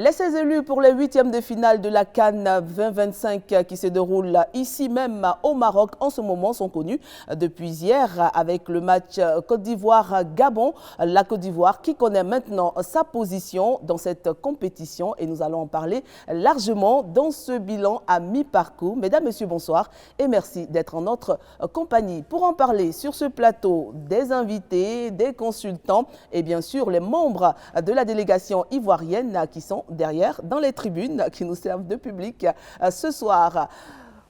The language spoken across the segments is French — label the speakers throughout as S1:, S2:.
S1: Les 16 élus pour les 8e de finale de la CAN 2025 qui se déroule ici même au Maroc en ce moment sont connus depuis hier avec le match Côte d'Ivoire-Gabon. La Côte d'Ivoire qui connaît maintenant sa position dans cette compétition et nous allons en parler largement dans ce bilan à mi-parcours. Mesdames, Messieurs, bonsoir et merci d'être en notre compagnie. Pour en parler sur ce plateau, des invités, des consultants et bien sûr les membres de la délégation ivoirienne qui sont derrière dans les tribunes qui nous servent de public ce soir.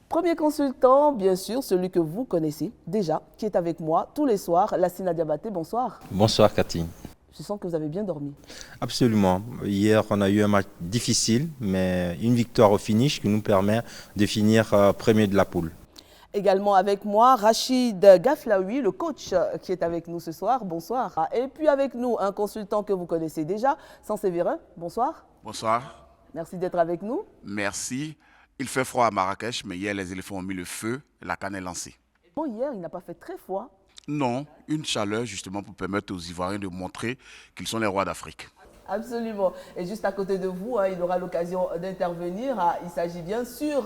S1: Premier consultant, bien sûr, celui que vous connaissez déjà, qui est avec moi tous les soirs, Lassina Diabaté, bonsoir.
S2: Bonsoir Cathy.
S1: Je sens que vous avez bien dormi.
S2: Absolument. Hier, on a eu un match difficile, mais une victoire au finish qui nous permet de finir premier de la poule.
S1: Également avec moi, Rachid Gaflaoui, le coach qui est avec nous ce soir. Bonsoir. Et puis avec nous, un consultant que vous connaissez déjà, Sansévérin. Bonsoir.
S3: Bonsoir.
S1: Merci d'être avec nous.
S3: Merci. Il fait froid à Marrakech, mais hier, les éléphants ont mis le feu et la canne est lancée.
S1: Bon, hier, il n'a pas fait très froid.
S3: Non, une chaleur justement pour permettre aux Ivoiriens de montrer qu'ils sont les rois d'Afrique.
S1: Absolument. Et juste à côté de vous, il aura l'occasion d'intervenir. Il s'agit bien sûr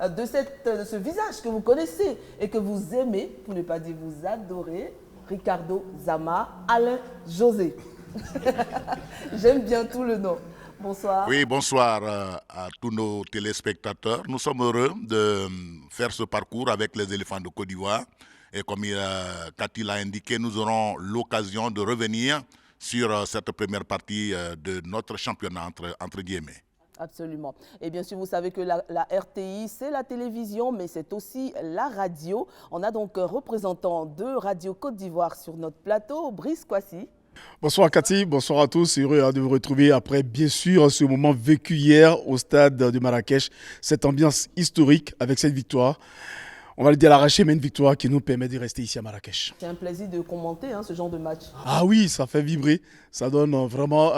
S1: de ce visage que vous connaissez et que vous aimez, pour ne pas dire vous adorez, Ricardo Zama, Alain José. J'aime bien tout le nom. Bonsoir.
S4: Oui, bonsoir à tous nos téléspectateurs. Nous sommes heureux de faire ce parcours avec les éléphants de Côte d'Ivoire. Et comme Cathy l'a indiqué, nous aurons l'occasion de revenir sur cette première partie de notre championnat, entre guillemets.
S1: Absolument. Et bien sûr, vous savez que la RTI, c'est la télévision, mais c'est aussi la radio. On a donc un représentant de Radio Côte d'Ivoire sur notre plateau, Brice Kwasi.
S5: Bonsoir Cathy, bonsoir à tous. Heureux de vous retrouver après, bien sûr, ce moment vécu hier au stade de Marrakech. Cette ambiance historique avec cette victoire. On va le dire à l'arraché, mais une victoire qui nous permet de rester ici à Marrakech.
S1: C'est un plaisir de commenter ce genre de match.
S5: Ah oui, ça fait vibrer. Ça donne vraiment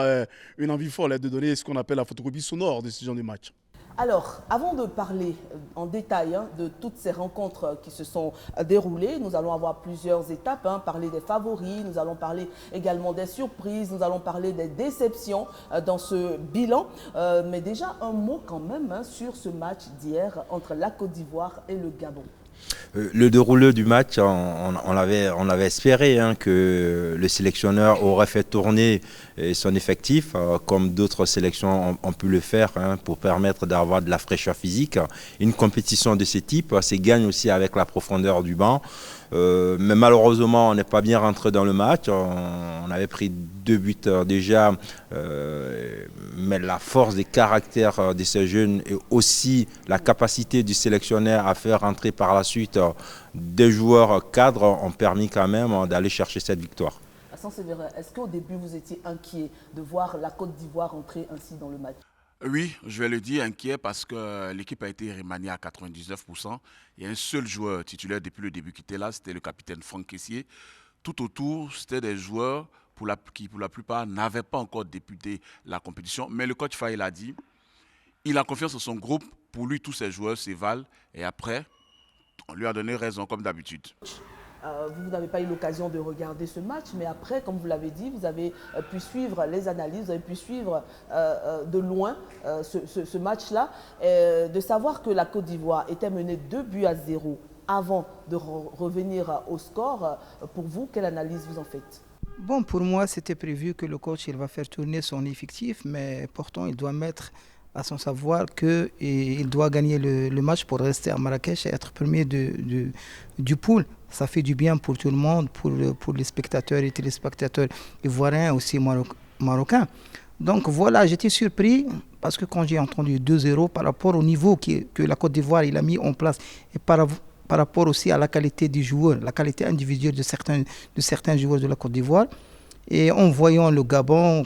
S5: une envie folle de donner ce qu'on appelle la photocopie sonore de ce genre de match.
S1: Alors, avant de parler en détail de toutes ces rencontres qui se sont déroulées, nous allons avoir plusieurs étapes, parler des favoris, nous allons parler également des surprises, nous allons parler des déceptions dans ce bilan. Mais déjà, un mot quand même sur ce match d'hier entre la Côte d'Ivoire et le Gabon.
S2: Le déroulé du match, on avait espéré que le sélectionneur aurait fait tourner son effectif, comme d'autres sélections ont pu le faire, pour permettre d'avoir de la fraîcheur physique. Une compétition de ce type, c'est gagne aussi avec la profondeur du banc. Mais malheureusement, on n'est pas bien rentré dans le match. On avait pris 2 buts déjà, mais la force des caractères de ces jeunes et aussi la capacité du sélectionneur à faire rentrer par la suite des joueurs cadres ont permis quand même d'aller chercher cette victoire.
S1: Est-ce qu'au début vous étiez inquiet de voir la Côte d'Ivoire entrer ainsi dans le match?
S3: Oui, je vais le dire, inquiet parce que l'équipe a été remaniée à 99%. Il y a un seul joueur titulaire depuis le début qui était là, c'était le capitaine Franck Kessié. Tout autour, c'était des joueurs qui, pour la plupart, n'avaient pas encore débuté la compétition. Mais le coach Faye l'a dit, il a confiance en son groupe. Pour lui, tous ces joueurs s'évalent. Et après, on lui a donné raison, comme d'habitude.
S1: Vous n'avez pas eu l'occasion de regarder ce match, mais après, comme vous l'avez dit, vous avez pu suivre les analyses, vous avez pu suivre de loin ce match-là, de savoir que la Côte d'Ivoire était menée 2-0 avant de revenir au score. Pour vous, quelle analyse vous en faites?
S6: Bon, pour moi, c'était prévu que le coach il va faire tourner son effectif, mais pourtant, il doit mettre à son savoir qu'il doit gagner le match pour rester à Marrakech et être premier du pool. Ça fait du bien pour tout le monde, pour les spectateurs et téléspectateurs ivoiriens, aussi marocains. Donc voilà, j'étais surpris parce que quand j'ai entendu 2-0 par rapport au niveau que la Côte d'Ivoire il a mis en place et par rapport aussi à la qualité des joueurs, la qualité individuelle de certains joueurs de la Côte d'Ivoire. Et en voyant le Gabon,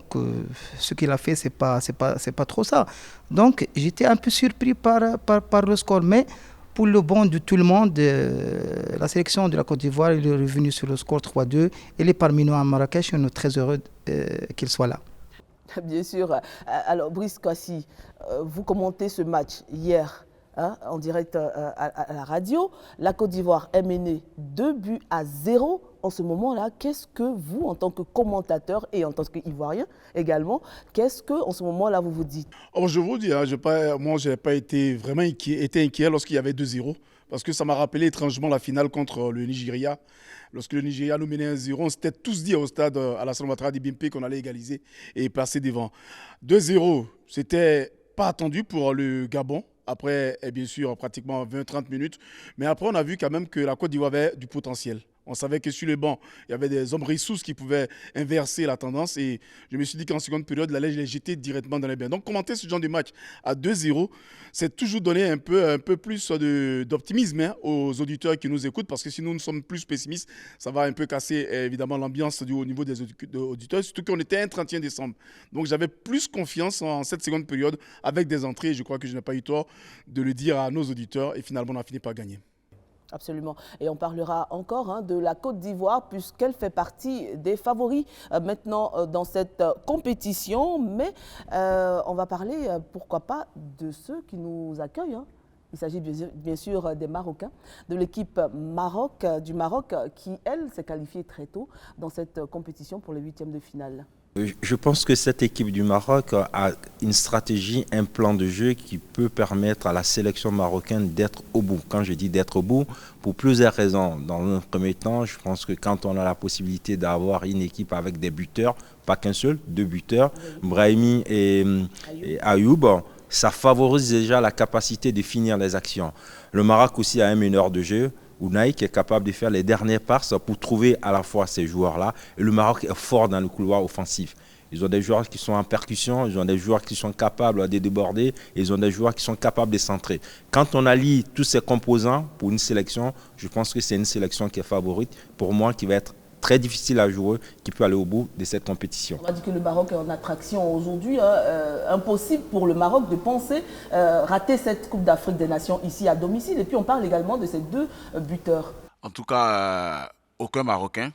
S6: ce qu'il a fait, c'est pas trop ça. Donc j'étais un peu surpris par le score, mais pour le bon de tout le monde, la sélection de la Côte d'Ivoire est revenue sur le score 3-2. Elle est parmi nous à Marrakech et on est très heureux qu'il soit là.
S1: Bien sûr. Alors, Brice Kwasi, vous commentez ce match hier. hein, en direct à la radio. La Côte d'Ivoire est menée 2-0 en ce moment-là. Qu'est-ce que vous, en tant que commentateur et en tant qu'Ivoirien également, qu'est-ce que en ce moment-là vous vous dites?
S5: Oh, je vous dis, hein, moi, je n'ai pas été vraiment inquiet lorsqu'il y avait 2-0. Parce que ça m'a rappelé étrangement la finale contre le Nigeria. Lorsque le Nigeria nous menait 1-0, on s'était tous dit au stade Alassane Ouattara d'Ibimpe qu'on allait égaliser et passer devant. 2-0, c'était pas attendu pour le Gabon. Après, bien sûr, pratiquement 20-30 minutes. Mais après, on a vu quand même que la Côte d'Ivoire avait du potentiel. On savait que sur le banc, il y avait des hommes ressources qui pouvaient inverser la tendance. Et je me suis dit qu'en seconde période, il allait les jeter directement dans les bains. Donc, commenter ce genre de match à 2-0, c'est toujours donner un peu plus d'optimisme, hein, aux auditeurs qui nous écoutent. Parce que sinon, nous sommes plus pessimistes. Ça va un peu casser, évidemment, l'ambiance au niveau des auditeurs. Surtout qu'on était un 31 décembre. Donc, j'avais plus confiance en cette seconde période avec des entrées. Je crois que je n'ai pas eu tort de le dire à nos auditeurs. Et finalement, on a fini par gagner.
S1: Absolument. Et on parlera encore de la Côte d'Ivoire puisqu'elle fait partie des favoris maintenant dans cette compétition. Mais on va parler, pourquoi pas, de ceux qui nous accueillent. Il s'agit bien sûr des Marocains, de l'équipe du Maroc qui, elle, s'est qualifiée très tôt dans cette compétition pour les huitièmes de finale.
S2: Je pense que cette équipe du Maroc a une stratégie, un plan de jeu qui peut permettre à la sélection marocaine d'être au bout. Quand je dis d'être au bout, pour plusieurs raisons. Dans un premier temps, je pense que quand on a la possibilité d'avoir une équipe avec des buteurs, pas qu'un seul, 2 buteurs, Brahimi et Ayoub, ça favorise déjà la capacité de finir les actions. Le Maroc aussi a un meneur de jeu, Unai, qui est capable de faire les dernières passes pour trouver à la fois ces joueurs-là. Et le Maroc est fort dans le couloir offensif. Ils ont des joueurs qui sont en percussion, ils ont des joueurs qui sont capables de déborder, et ils ont des joueurs qui sont capables de centrer. Quand on allie tous ces composants pour une sélection, je pense que c'est une sélection qui est favorite, pour moi, qui va être très difficile à jouer, qui peut aller au bout de cette compétition.
S1: On va dire que le Maroc est en attraction aujourd'hui. Impossible pour le Maroc de penser rater cette Coupe d'Afrique des Nations ici à domicile. Et puis on parle également de ces 2 buteurs.
S3: En tout cas, aucun Marocain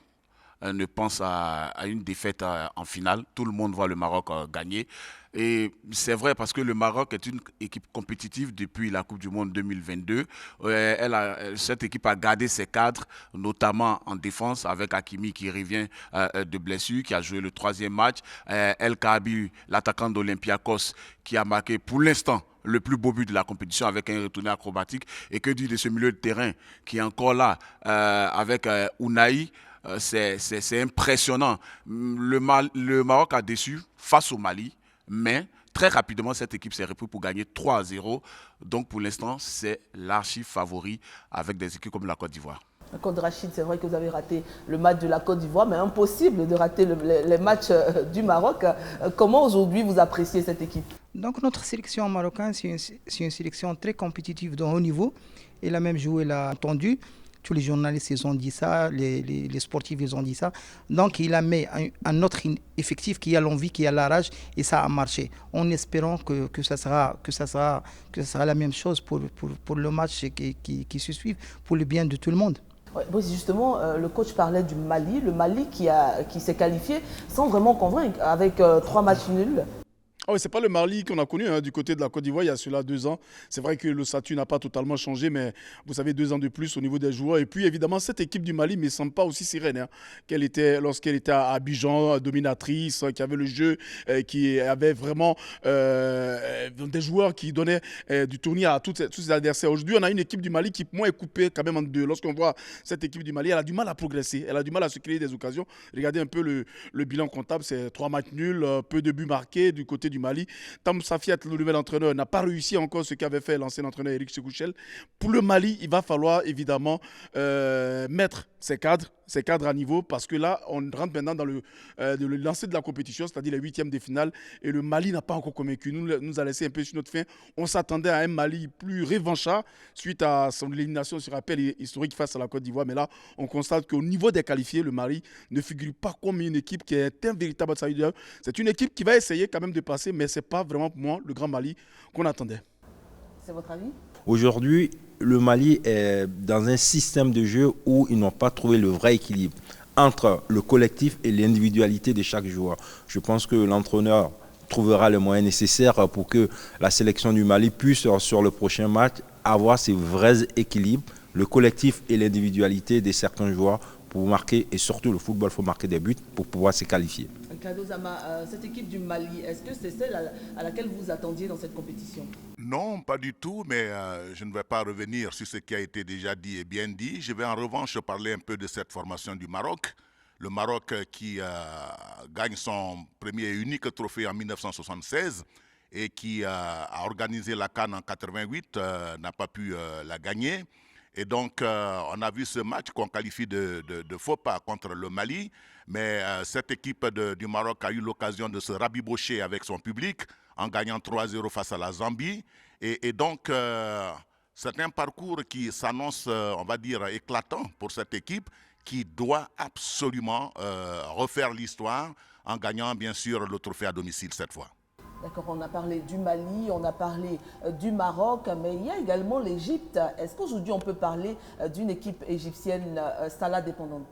S3: ne pense à une défaite en finale. Tout le monde voit le Maroc gagner. Et c'est vrai parce que le Maroc est une équipe compétitive depuis la Coupe du Monde 2022. Cette équipe a gardé ses cadres, notamment en défense, avec Hakimi qui revient de blessure, qui a joué le 3e match. El Kaabi, l'attaquant d'Olympiakos, qui a marqué pour l'instant le plus beau but de la compétition avec un retourné acrobatique. Et que dire de ce milieu de terrain qui est encore là avec Unai. C'est impressionnant. Le Maroc a déçu face au Mali, mais très rapidement, cette équipe s'est reprise pour gagner 3-0. Donc, pour l'instant, c'est l'archi favori avec des équipes comme la Côte d'Ivoire.
S1: Contre Rachid, c'est vrai que vous avez raté le match de la Côte d'Ivoire, mais impossible de rater les matchs du Maroc. Comment aujourd'hui vous appréciez cette équipe?
S6: Donc, notre sélection marocaine, c'est une sélection très compétitive de haut niveau. Elle a même joué, elle a entendu. Tous les journalistes, ils ont dit ça, les sportifs, ils ont dit ça. Donc, il a mis un autre effectif qui a l'envie, qui a la rage, et ça a marché. En espérant que ça sera la même chose pour le match qui se suit, pour le bien de tout le monde.
S1: Ouais, justement, le coach parlait du Mali, le Mali qui s'est qualifié sans vraiment convaincre, avec 3 matchs nuls.
S5: Oh, c'est pas le Mali qu'on a connu du côté de la Côte d'Ivoire il y a cela 2 ans. C'est vrai que le statut n'a pas totalement changé, mais vous savez, 2 ans de plus au niveau des joueurs. Et puis évidemment, cette équipe du Mali ne me semble pas aussi sereine qu'elle était lorsqu'elle était à Abidjan, dominatrice, qui avait le jeu, qui avait vraiment des joueurs qui donnaient du tournis à tous ses adversaires. Aujourd'hui, on a une équipe du Mali qui, moi, est coupée quand même en 2. Lorsqu'on voit cette équipe du Mali, elle a du mal à progresser, elle a du mal à se créer des occasions. Regardez un peu le bilan comptable, c'est 3 matchs nuls, peu de buts marqués du côté du Mali. Tam Safiat, le nouvel entraîneur, n'a pas réussi encore ce qu'avait fait l'ancien entraîneur Eric Sekouchel. Pour le Mali, il va falloir évidemment mettre ses cadres à niveau, parce que là, on rentre maintenant dans le lancer de la compétition, c'est-à-dire les 8e de finale, et le Mali n'a pas encore convaincu. Nous a laissé un peu sur notre fin. On s'attendait à un Mali plus revanchard suite à son élimination sur appel historique face à la Côte d'Ivoire, mais là, on constate qu'au niveau des qualifiés, le Mali ne figure pas comme une équipe qui est un véritable outsider. C'est une équipe qui va essayer quand même de passer, mais ce n'est pas vraiment pour moi le grand Mali qu'on attendait.
S1: C'est votre avis?
S2: Aujourd'hui, le Mali est dans un système de jeu où ils n'ont pas trouvé le vrai équilibre entre le collectif et l'individualité de chaque joueur. Je pense que l'entraîneur trouvera les moyens nécessaires pour que la sélection du Mali puisse, sur le prochain match, avoir ces vrais équilibres, le collectif et l'individualité de certains joueurs pour marquer, et surtout le football, il faut marquer des buts pour pouvoir se qualifier.
S1: Kado Zama, cette équipe du Mali, est-ce que c'est celle à laquelle vous attendiez dans cette compétition?
S4: Non, pas du tout, mais je ne vais pas revenir sur ce qui a été déjà dit et bien dit. Je vais en revanche parler un peu de cette formation du Maroc. Le Maroc qui gagne son premier et unique trophée en 1976 et qui a organisé la CAN en 88, n'a pas pu la gagner. Et donc, on a vu ce match qu'on qualifie de faux pas contre le Mali. Mais cette équipe du Maroc a eu l'occasion de se rabibocher avec son public en gagnant 3-0 face à la Zambie. Et donc, c'est un parcours qui s'annonce, on va dire, éclatant pour cette équipe qui doit absolument refaire l'histoire en gagnant, bien sûr, le trophée à domicile cette fois.
S1: D'accord, on a parlé du Mali, on a parlé du Maroc, mais il y a également l'Égypte. Est-ce qu'aujourd'hui on peut parler d'une équipe égyptienne Salah dépendante?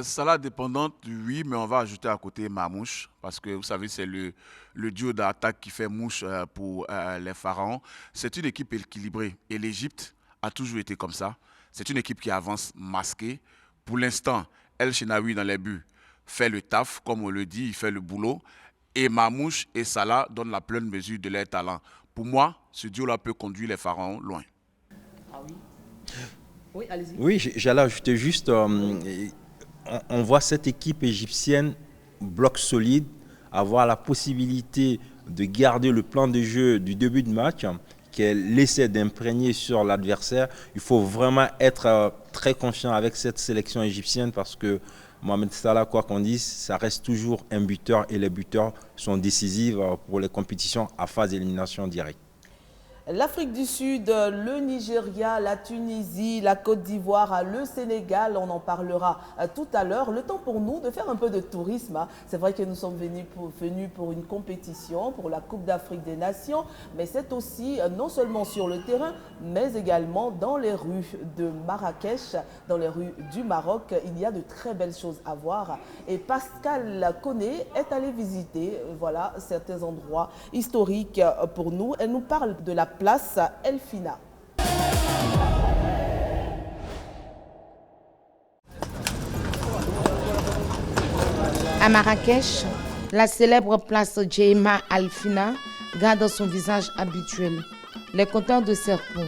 S3: Salah dépendante, oui, mais on va ajouter à côté Mamouche, parce que vous savez, c'est le duo d'attaque qui fait mouche pour les Pharaons. C'est une équipe équilibrée et l'Égypte a toujours été comme ça. C'est une équipe qui avance masquée. Pour l'instant, El Shenaoui dans les buts fait le taf, comme on le dit, il fait le boulot. Et Mamouche et Salah donnent la pleine mesure de leur talent. Pour moi, ce duo-là peut conduire les Pharaons loin.
S1: Ah oui. Oui, allez-y.
S2: Oui, j'allais ajouter juste, on voit cette équipe égyptienne, bloc solide, avoir la possibilité de garder le plan de jeu du début de match, qu'elle essaie d'imprégner sur l'adversaire. Il faut vraiment être très confiant avec cette sélection égyptienne parce que Mohamed Salah, quoi qu'on dise, ça reste toujours un buteur et les buteurs sont décisifs pour les compétitions à phase d'élimination directe.
S1: L'Afrique du Sud, le Nigeria, la Tunisie, la Côte d'Ivoire, le Sénégal, on en parlera tout à l'heure. Le temps pour nous de faire un peu de tourisme. C'est vrai que nous sommes venus pour une compétition, pour la Coupe d'Afrique des Nations, mais c'est aussi non seulement sur le terrain, mais également dans les rues de Marrakech, dans les rues du Maroc. Il y a de très belles choses à voir. Et Pascal Koné est allé visiter certains endroits historiques pour nous. Elle nous parle de la place El Fina.
S7: À Marrakech, la célèbre place Djeima El Fina garde son visage habituel, les compteurs de serpents.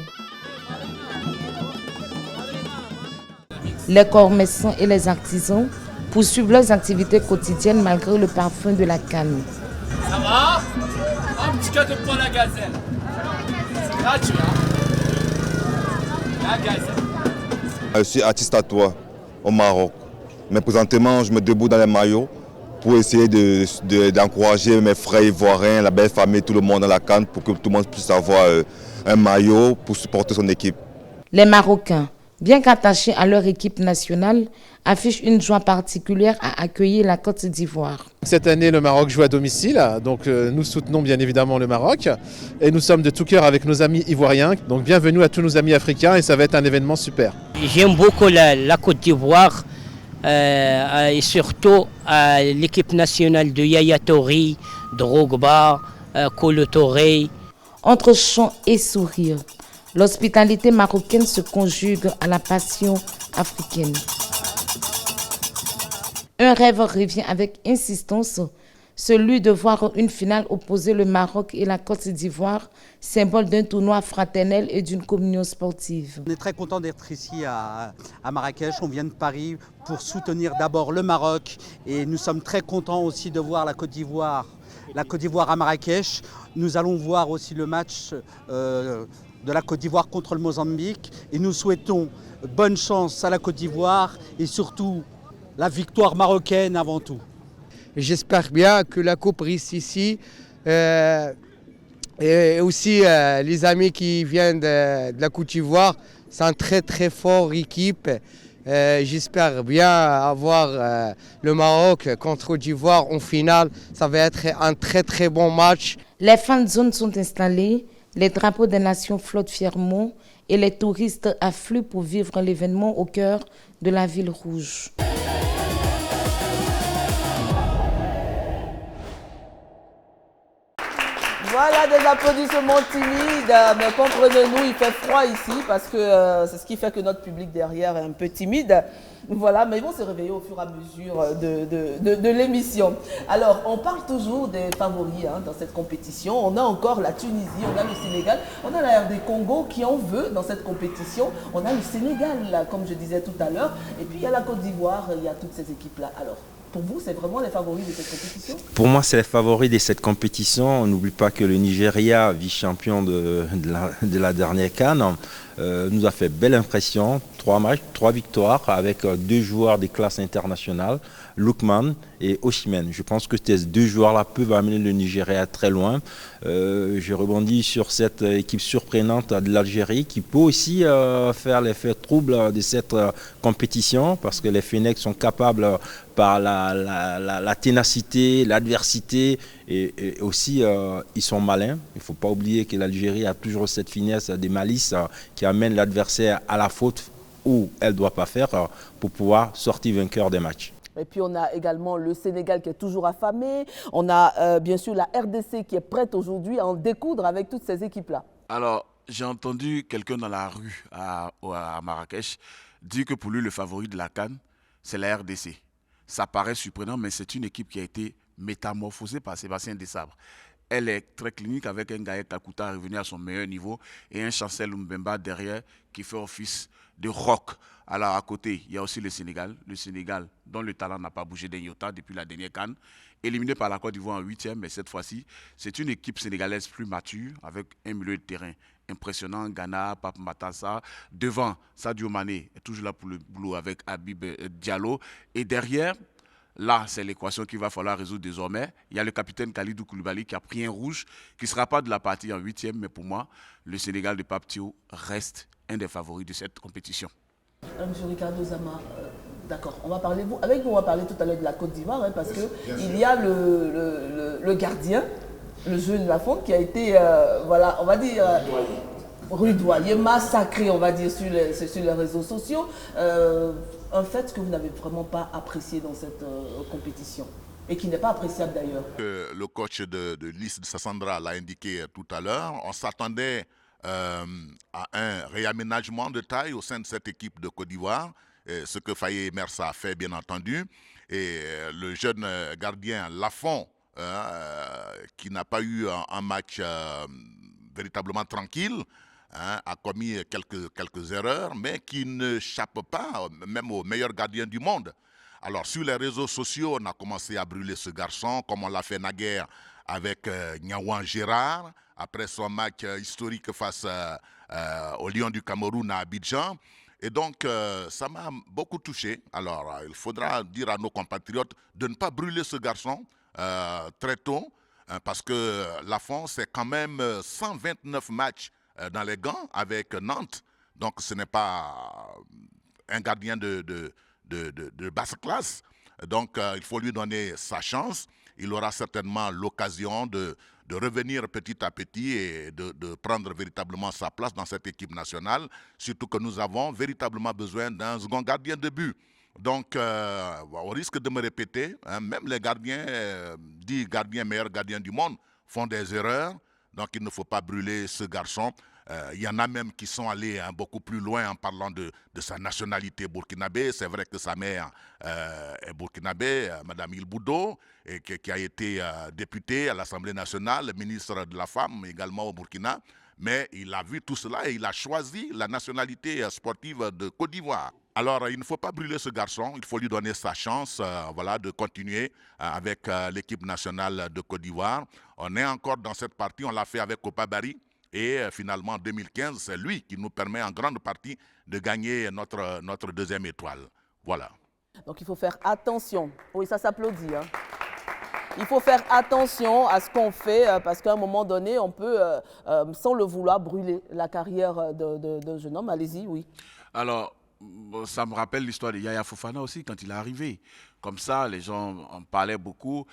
S7: Les commerçants et les artisans poursuivent leurs activités quotidiennes malgré le parfum de la canne.
S8: Ça va? Un petit gâteau pour la gazelle. Gratuit, hein? La gazelle.
S9: Je suis artiste tatoueur au Maroc. Mais présentement, je me débrouille dans les maillots pour essayer d'encourager mes frères ivoiriens, la belle famille, tout le monde dans la canne pour que tout le monde puisse avoir un maillot pour supporter son équipe.
S7: Les Marocains, bien qu'attachés à leur équipe nationale, affichent une joie particulière à accueillir la Côte d'Ivoire.
S10: Cette année, le Maroc joue à domicile, donc nous soutenons bien évidemment le Maroc et nous sommes de tout cœur avec nos amis ivoiriens. Donc bienvenue à tous nos amis africains et ça va être un événement super.
S11: J'aime beaucoup la Côte d'Ivoire et surtout l'équipe nationale de Yaya Touré, Drogba, Kolo Touré.
S7: Entre chants et sourires, l'hospitalité marocaine se conjugue à la passion africaine. Un rêve revient avec insistance, celui de voir une finale opposer le Maroc et la Côte d'Ivoire, symbole d'un tournoi fraternel et d'une communion sportive.
S12: On est très content d'être ici à Marrakech, on vient de Paris pour soutenir d'abord le Maroc et nous sommes très contents aussi de voir la Côte d'Ivoire à Marrakech. Nous allons voir aussi le match de la Côte d'Ivoire contre le Mozambique et nous souhaitons bonne chance à la Côte d'Ivoire et surtout la victoire marocaine avant tout.
S13: J'espère bien que la Coupe reste ici et aussi les amis qui viennent de la Côte d'Ivoire, c'est une très très forte équipe. J'espère bien avoir le Maroc contre Côte d'Ivoire en finale. Ça va être un très très bon match.
S7: Les fan zones sont installées, les drapeaux des nations flottent fièrement et les touristes affluent pour vivre l'événement au cœur de la ville rouge.
S1: Voilà des applaudissements timides, mais comprenez-nous, il fait froid ici parce que c'est ce qui fait que notre public derrière est un peu timide. Voilà, mais ils vont se réveiller au fur et à mesure de l'émission. Alors, on parle toujours des favoris dans cette compétition. On a encore la Tunisie, on a le Sénégal, on a la RD Congo qui en veut dans cette compétition. On a le Sénégal, là, comme je disais tout à l'heure. Et puis, il y a la Côte d'Ivoire, il y a toutes ces équipes-là. Alors, pour vous, c'est vraiment les favoris de cette compétition?
S2: Pour moi, c'est les favoris de cette compétition. On n'oublie pas que le Nigeria, vice-champion de la dernière CAN, nous a fait belle impression. 3 matchs, 3 victoires avec 2 joueurs des classes internationales, Lookman et Osimhen. Je pense que ces 2 joueurs-là peuvent amener le Nigeria très loin. Je rebondis sur cette équipe surprenante de l'Algérie qui peut aussi faire l'effet trouble de cette compétition parce que les Fennecs sont capables par la ténacité, l'adversité et aussi ils sont malins. Il ne faut pas oublier que l'Algérie a toujours cette finesse des malices qui amène l'adversaire à la faute où elle ne doit pas faire pour pouvoir sortir vainqueur des matchs.
S1: Et puis on a également le Sénégal qui est toujours affamé. On a bien sûr la RDC qui est prête aujourd'hui à en découdre avec toutes ces équipes-là.
S3: Alors, j'ai entendu quelqu'un dans la rue à Marrakech dire que pour lui, le favori de la CAN, c'est la RDC. Ça paraît surprenant, mais c'est une équipe qui a été métamorphosée par Sébastien Desabre. Elle est très clinique avec un Gaël Kakuta revenu à son meilleur niveau et un Chancel Mbemba derrière qui fait office de rock. Alors à côté, il y a aussi le Sénégal dont le talent n'a pas bougé d'un iota depuis la dernière CAN, éliminé par la Côte d'Ivoire en 8e, mais cette fois-ci, c'est une équipe sénégalaise plus mature avec un milieu de terrain impressionnant. Ghana, Pape Matassa, devant Sadio Mané est toujours là pour le boulot avec Habib Diallo et derrière, là, c'est l'équation qu'il va falloir résoudre désormais. Il y a le capitaine Khalidou Koulibaly qui a pris un rouge, qui ne sera pas de la partie en 8e, mais pour moi, le Sénégal de Pape Thiaw reste un des favoris de cette compétition.
S1: Monsieur Ricardo Zama, d'accord, avec vous, on va parler tout à l'heure de la Côte d'Ivoire, parce qu'il y a le gardien, le jeune Lafont, qui a été, voilà, on va dire, rudoyé, massacré, on va dire, sur les réseaux sociaux. Un fait que vous n'avez vraiment pas apprécié dans cette compétition et qui n'est pas appréciable d'ailleurs.
S4: Le coach de Lys Sassandra l'a indiqué tout à l'heure. On s'attendait à un réaménagement de taille au sein de cette équipe de Côte d'Ivoire, ce que Faye Mersa a fait bien entendu. Et le jeune gardien Lafont, qui n'a pas eu un match véritablement tranquille, a commis quelques erreurs, mais qui ne chape pas, même au meilleur gardien du monde. Alors, sur les réseaux sociaux, on a commencé à brûler ce garçon, comme on l'a fait naguère avec Nyawan Gérard, après son match historique face au Lion du Cameroun à Abidjan. Et donc, ça m'a beaucoup touché. Alors, il faudra dire à nos compatriotes de ne pas brûler ce garçon très tôt, parce que Lafont, c'est quand même 129 matchs dans les gants avec Nantes. Donc, ce n'est pas un gardien de basse classe. Donc, il faut lui donner sa chance. Il aura certainement l'occasion de revenir petit à petit et de prendre véritablement sa place dans cette équipe nationale. Surtout que nous avons véritablement besoin d'un second gardien de but. Donc, au risque de me répéter, même les gardiens, dits gardiens, meilleurs gardiens du monde, font des erreurs. Donc, il ne faut pas brûler ce garçon. Il y en a même qui sont allés beaucoup plus loin en parlant de sa nationalité burkinabé. C'est vrai que sa mère est burkinabé, Mme Ilboudo, et qui a été députée à l'Assemblée nationale, ministre de la Femme également au Burkina. Mais il a vu tout cela et il a choisi la nationalité sportive de Côte d'Ivoire. Alors, il ne faut pas brûler ce garçon, il faut lui donner sa chance voilà, de continuer avec l'équipe nationale de Côte d'Ivoire. On est encore dans cette partie, on l'a fait avec Kopa Barry. Et finalement, en 2015, c'est lui qui nous permet en grande partie de gagner notre deuxième étoile. Voilà.
S1: Donc, il faut faire attention. Oui, ça s'applaudit. Il faut faire attention à ce qu'on fait parce qu'à un moment donné, on peut, sans le vouloir, brûler la carrière d'un jeune homme. Allez-y, oui.
S3: Alors, ça me rappelle l'histoire de Yaya Fofana aussi quand il est arrivé. Comme ça, les gens en parlaient beaucoup.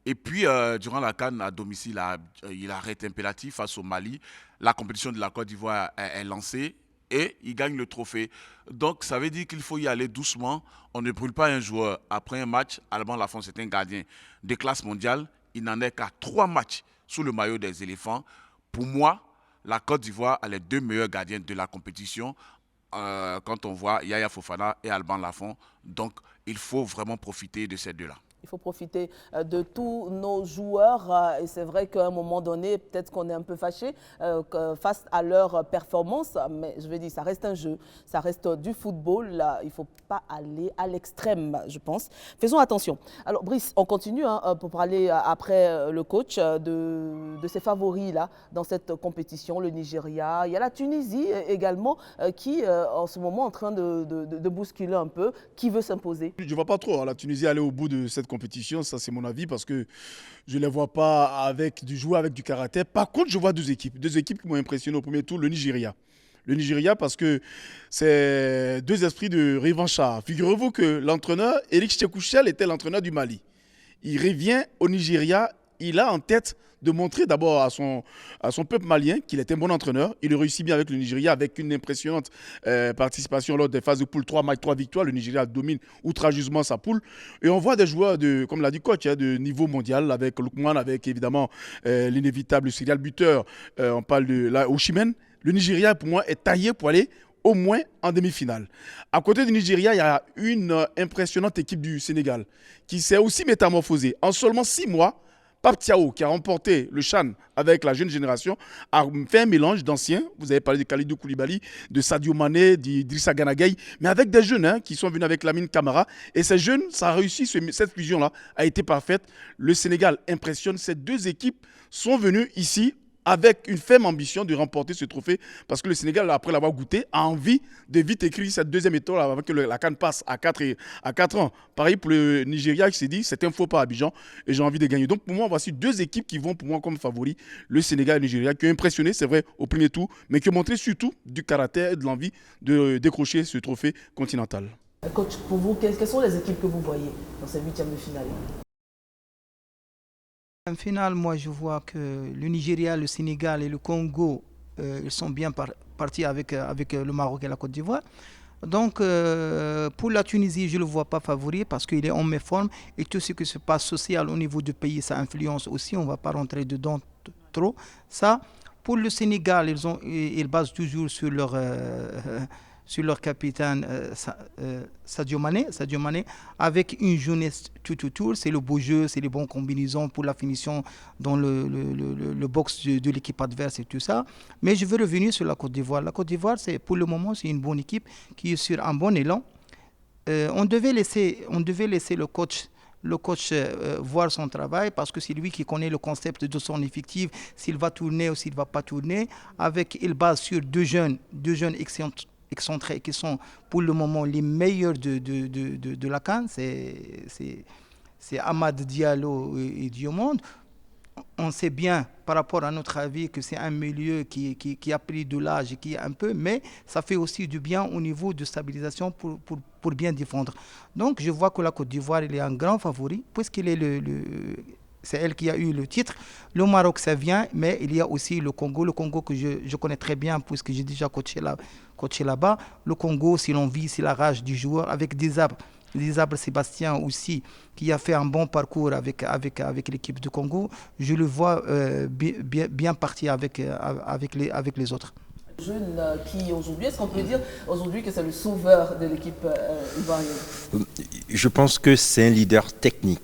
S3: Et puis, durant la CAN à domicile, il arrête impératif face au Mali. La compétition de la Côte d'Ivoire est lancée et il gagne le trophée. Donc, ça veut dire qu'il faut y aller doucement. On ne brûle pas un joueur. Après un match, Alban Lafont, c'est un gardien de classe mondiale. Il n'en est qu'à 3 matchs sous le maillot des éléphants. Pour moi, la Côte d'Ivoire a les 2 meilleurs gardiens de la compétition quand on voit Yaya Fofana et Alban Lafont. Donc, il faut vraiment profiter de ces deux-là.
S1: Il faut profiter de tous nos joueurs et c'est vrai qu'à un moment donné, peut-être qu'on est un peu fâché face à leur performance, mais je veux dire, ça reste un jeu, ça reste du football, il ne faut pas aller à l'extrême, je pense. Faisons attention. Alors Brice, on continue pour parler après le coach de ses favoris là, dans cette compétition, le Nigeria. Il y a la Tunisie également qui en ce moment est en train de bousculer un peu, qui veut s'imposer.
S5: Je ne vois pas trop la Tunisie aller au bout de cette compétition, ça c'est mon avis parce que je ne les vois pas jouer avec du caractère. Par contre, je vois deux équipes qui m'ont impressionné au premier tour, le Nigeria. Le Nigeria parce que c'est deux esprits de revanchards. Figurez-vous que l'entraîneur, Eric Chekouchel, était l'entraîneur du Mali. Il revient au Nigeria, il a en tête de montrer d'abord à son peuple malien qu'il est un bon entraîneur. Il réussit bien avec le Nigeria, avec une impressionnante participation lors des phases de poule, 3 matchs, 3 victoires. Le Nigeria domine outrageusement sa poule. Et on voit des joueurs, comme l'a dit coach, de niveau mondial, avec Lukman, avec évidemment l'inévitable serial buteur. On parle de Osimhen. Le Nigeria, pour moi, est taillé pour aller au moins en demi-finale. À côté du Nigeria, il y a une impressionnante équipe du Sénégal qui s'est aussi métamorphosée. En seulement 6 mois, Pape Thiaw, qui a remporté le CHAN avec la jeune génération, a fait un mélange d'anciens. Vous avez parlé de Kalidou Koulibaly, de Sadio Mané, d'Idrissa Gana Gueye, mais avec des jeunes qui sont venus avec Lamine Camara. Et ces jeunes, ça a réussi, cette fusion-là a été parfaite. Le Sénégal impressionne. Ces deux équipes sont venues ici avec une ferme ambition de remporter ce trophée parce que le Sénégal, après l'avoir goûté, a envie de vite écrire cette deuxième étoile avant que la CAN passe à 4 ans. Pareil pour le Nigeria qui s'est dit c'est un faux pas à Abidjan et j'ai envie de gagner. Donc pour moi, voici deux équipes qui vont pour moi comme favoris, le Sénégal et le Nigeria, qui ont impressionné, c'est vrai, au premier tour, mais qui ont montré surtout du caractère et de l'envie de décrocher ce trophée continental.
S1: Coach, pour vous, quelles sont les équipes que vous voyez dans ces 8e de finale?
S6: En finale, moi je vois que le Nigeria, le Sénégal et le Congo, ils sont bien partis avec le Maroc et la Côte d'Ivoire. Donc pour la Tunisie, je ne le vois pas favori parce qu'il est en méforme et tout ce qui se passe social au niveau du pays, ça influence aussi. On ne va pas rentrer dedans trop. Ça, pour le Sénégal, ils basent toujours sur leur capitaine Sadio Mané, avec une jeunesse tout autour. C'est le beau jeu, c'est les bonnes combinaisons pour la finition dans le box de l'équipe adverse et tout ça. Mais je veux revenir sur la Côte d'Ivoire. La Côte d'Ivoire, pour le moment, c'est une bonne équipe qui est sur un bon élan. On devait laisser le coach voir son travail parce que c'est lui qui connaît le concept de son effectif, s'il va tourner ou s'il ne va pas tourner. Il base sur deux jeunes excentrés qui sont pour le moment les meilleurs de la CAN, c'est Amad Diallo et Diomande. On sait bien par rapport à notre avis que c'est un milieu qui a pris de l'âge et qui est un peu, mais ça fait aussi du bien au niveau de stabilisation pour bien défendre. Donc je vois que la Côte d'Ivoire il est un grand favori puisqu'il est c'est elle qui a eu le titre. Le Maroc, ça vient, mais il y a aussi le Congo. Le Congo que je connais très bien puisque j'ai déjà coaché là-bas. Le Congo, si l'on vit, c'est la rage du joueur avec des arbres Sébastien aussi, qui a fait un bon parcours avec l'équipe du Congo. Je le vois bien parti avec les autres.
S1: Jeune qui aujourd'hui, est-ce qu'on peut dire aujourd'hui que c'est le sauveur de l'équipe ivoirienne?
S2: Je pense que c'est un leader technique.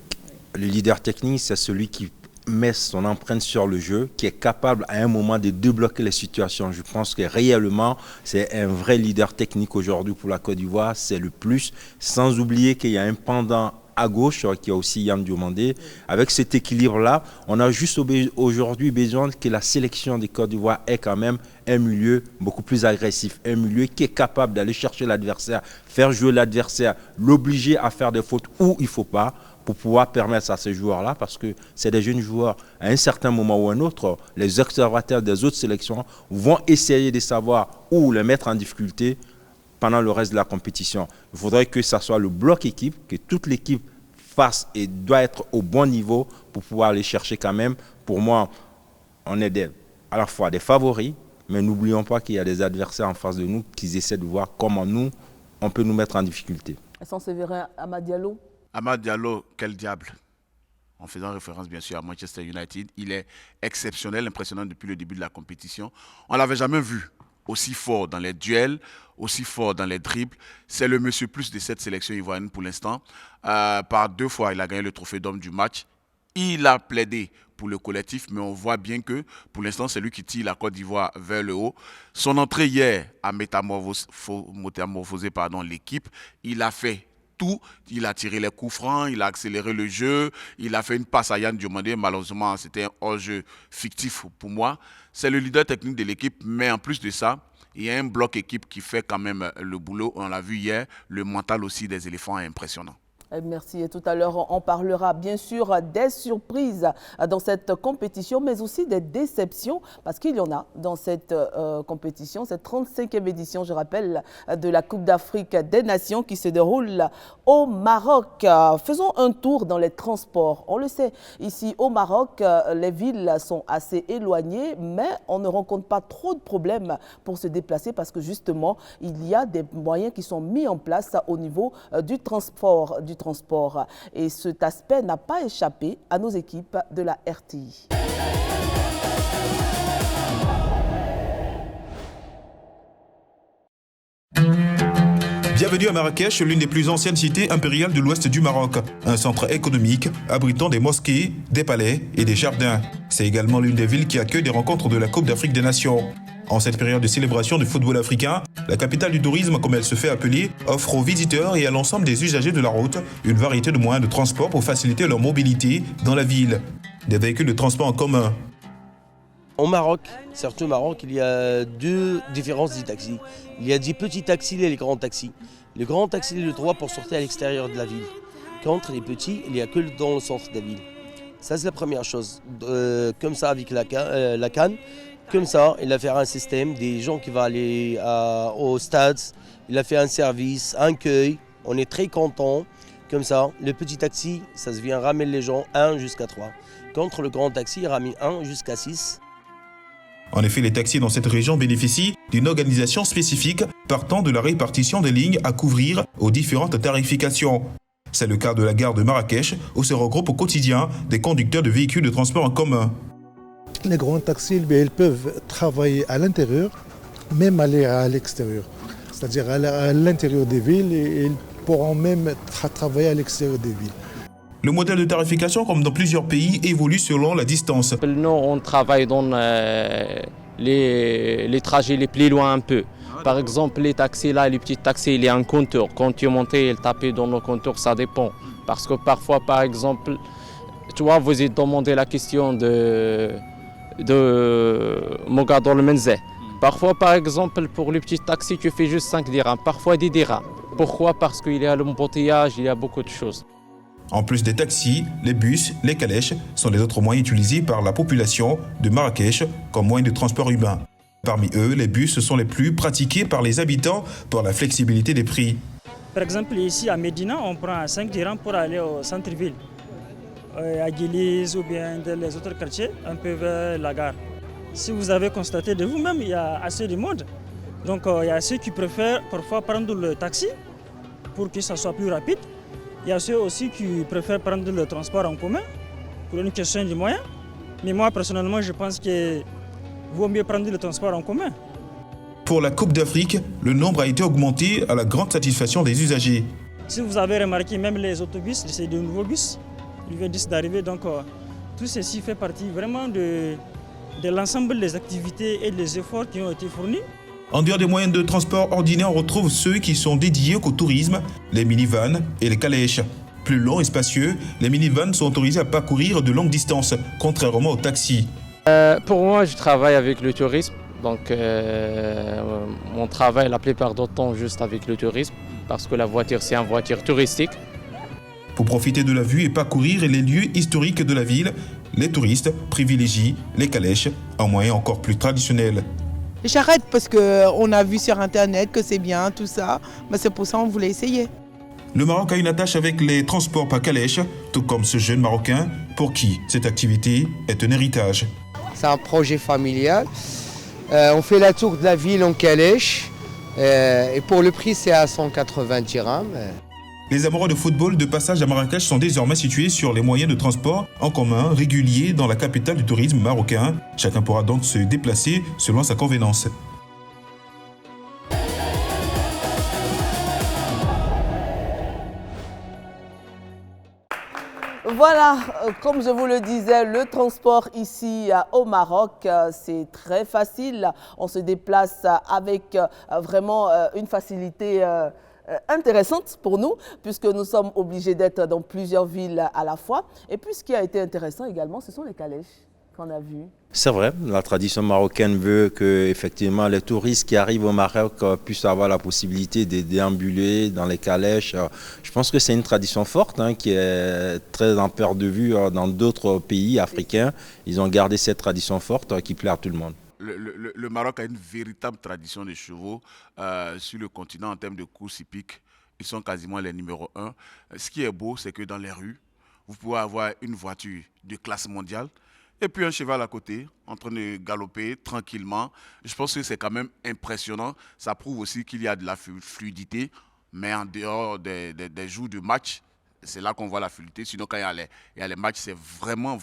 S2: Le leader technique, c'est celui qui met son empreinte sur le jeu, qui est capable à un moment de débloquer les situations. Je pense que réellement, c'est un vrai leader technique aujourd'hui pour la Côte d'Ivoire. C'est le plus, sans oublier qu'il y a un pendant à gauche, qui a aussi Yann Diomandé. Avec cet équilibre-là, on a juste aujourd'hui besoin que la sélection des Côte d'Ivoire ait quand même un milieu beaucoup plus agressif, un milieu qui est capable d'aller chercher l'adversaire, faire jouer l'adversaire, l'obliger à faire des fautes où il ne faut pas, pour pouvoir permettre à ces joueurs-là, parce que c'est des jeunes joueurs, à un certain moment ou un autre, les observateurs des autres sélections vont essayer de savoir où les mettre en difficulté pendant le reste de la compétition. Il faudrait que ça soit le bloc équipe, que toute l'équipe fasse et doit être au bon niveau pour pouvoir aller chercher quand même. Pour moi, on est à la fois des favoris, mais n'oublions pas qu'il y a des adversaires en face de nous qui essaient de voir comment on peut nous mettre en difficulté.
S1: Sans Séverin, Amad Diallo.
S3: Amad Diallo, quel diable! en faisant référence bien sûr à Manchester United. Il est exceptionnel, impressionnant depuis le début de la compétition. On ne l'avait jamais vu aussi fort dans les duels, aussi fort dans les dribbles. C'est le monsieur plus de cette sélection ivoirienne pour l'instant. Par 2 fois, il a gagné le trophée d'homme du match. Il a plaidé pour le collectif, mais on voit bien que pour l'instant, c'est lui qui tire la Côte d'Ivoire vers le haut. Son entrée hier a métamorphosé l'équipe. Il a fait tout, il a tiré les coups francs, il a accéléré le jeu, il a fait une passe à Yann Diomandé, malheureusement c'était un hors-jeu fictif pour moi. C'est le leader technique de l'équipe, mais en plus de ça, il y a un bloc équipe qui fait quand même le boulot, on l'a vu hier, le mental aussi des éléphants est impressionnant.
S1: Merci. Et tout à l'heure, on parlera bien sûr des surprises dans cette compétition, mais aussi des déceptions, parce qu'il y en a dans cette compétition, cette 35e édition, je rappelle, de la Coupe d'Afrique des Nations qui se déroule au Maroc. Faisons un tour dans les transports. On le sait, ici au Maroc, les villes sont assez éloignées, mais on ne rencontre pas trop de problèmes pour se déplacer parce que justement, il y a des moyens qui sont mis en place au niveau du transport. Et cet aspect n'a pas échappé à nos équipes de la RTI.
S14: Bienvenue à Marrakech, l'une des plus anciennes cités impériales de l'ouest du Maroc. Un centre économique abritant des mosquées, des palais et des jardins. C'est également l'une des villes qui accueille des rencontres de la Coupe d'Afrique des Nations. En cette période de célébration du football africain, la capitale du tourisme, comme elle se fait appeler, offre aux visiteurs et à l'ensemble des usagers de la route une variété de moyens de transport pour faciliter leur mobilité dans la ville. Des véhicules de transport en commun.
S15: Au Maroc, surtout au Maroc, il y a 2 différences de taxis. Il y a des petits taxis et les grands taxis. Le grand taxi est le droit pour sortir à l'extérieur de la ville. Contre les petits, il n'y a que dans le centre de la ville. Ça, c'est la première chose. Comme ça, avec la canne. Comme ça, il a fait un système des gens qui vont aller au stade. Il a fait un service, un cueil. On est très contents. Comme ça, le petit taxi, ça se vient ramener les gens 1 jusqu'à 3. Contre le grand taxi, il ramène 1 jusqu'à 6.
S14: En effet, les taxis dans cette région bénéficient d'une organisation spécifique partant de la répartition des lignes à couvrir aux différentes tarifications. C'est le cas de la gare de Marrakech où se regroupent au quotidien des conducteurs de véhicules de transport en commun.
S16: Les grands taxis, ils peuvent travailler à l'intérieur, même aller à l'extérieur. C'est-à-dire à l'intérieur des villes et ils pourront même travailler à l'extérieur des villes.
S14: Le modèle de tarification, comme dans plusieurs pays, évolue selon la distance.
S17: Nous, on travaille dans les trajets les plus loin un peu. Par exemple, les taxis là, les petits taxis, il y a un compteur. Quand tu montes et taper dans le compteur, ça dépend. Parce que parfois, par exemple, tu vois, vous avez demandé la question de Mogador le Menzeh. Parfois, par exemple, pour les petits taxis, tu fais juste 5 dirhams, parfois 10 dirhams. Pourquoi? Parce qu'il y a l'embouteillage, il y a beaucoup de choses.
S14: En plus des taxis, les bus, les calèches sont les autres moyens utilisés par la population de Marrakech comme moyen de transport urbain. Parmi eux, les bus sont les plus pratiqués par les habitants pour la flexibilité des prix.
S18: Par exemple, ici à Médina, on prend 5 dirhams pour aller au centre-ville. À Guilise ou bien dans les autres quartiers, un peu vers la gare. Si vous avez constaté de vous-même, il y a assez de monde. Donc il y a ceux qui préfèrent parfois prendre le taxi pour que ça soit plus rapide. Il y a ceux aussi qui préfèrent prendre le transport en commun pour une question de moyens. Mais moi, personnellement, je pense qu'il vaut mieux prendre le transport en commun.
S14: Pour la Coupe d'Afrique, le nombre a été augmenté à la grande satisfaction des usagers.
S18: Si vous avez remarqué, même les autobus, c'est de nouveaux bus. Ils viennent juste d'arriver, donc tout ceci fait partie vraiment de l'ensemble des activités et des efforts qui ont été fournis.
S14: En dehors des moyens de transport ordinaires, on retrouve ceux qui sont dédiés au tourisme, les minivans et les calèches. Plus longs et spacieux, les minivans sont autorisés à parcourir de longues distances, contrairement aux taxis.
S17: Pour moi, je travaille avec le tourisme. Donc, on travaille la plupart du temps juste avec le tourisme, parce que la voiture, c'est une voiture touristique.
S14: Pour profiter de la vue et parcourir les lieux historiques de la ville, les touristes privilégient les calèches, un moyen encore plus traditionnel.
S19: Les charrettes, parce qu'on a vu sur Internet que c'est bien, tout ça. Mais c'est pour ça qu'on voulait essayer.
S14: Le Maroc a une attache avec les transports par calèche, tout comme ce jeune Marocain, pour qui cette activité est un héritage.
S13: C'est un projet familial. On fait la tour de la ville en calèche. Et pour le prix, c'est à 180 dirhams.
S14: Les amoureux de football de passage à Marrakech sont désormais situés sur les moyens de transport en commun réguliers dans la capitale du tourisme marocain. Chacun pourra donc se déplacer selon sa convenance.
S1: Voilà, comme je vous le disais, le transport ici au Maroc, c'est très facile. On se déplace avec vraiment une facilité intéressante pour nous, puisque nous sommes obligés d'être dans plusieurs villes à la fois. Et puis ce qui a été intéressant également, ce sont les calèches qu'on a vues.
S2: C'est vrai, la tradition marocaine veut que effectivement les touristes qui arrivent au Maroc puissent avoir la possibilité de déambuler dans les calèches. Je pense que c'est une tradition forte qui est très en perte de vue dans d'autres pays africains. Ils ont gardé cette tradition forte qui plaît à tout le monde.
S3: Le Maroc a une véritable tradition des chevaux sur le continent en termes de courses hippiques. Ils sont quasiment les numéros 1. Ce qui est beau, c'est que dans les rues, vous pouvez avoir une voiture de classe mondiale et puis un cheval à côté, en train de galoper tranquillement. Je pense que c'est quand même impressionnant. Ça prouve aussi qu'il y a de la fluidité, mais en dehors des jours de match, c'est là qu'on voit la fluidité. Sinon, quand il y a les matchs, c'est vraiment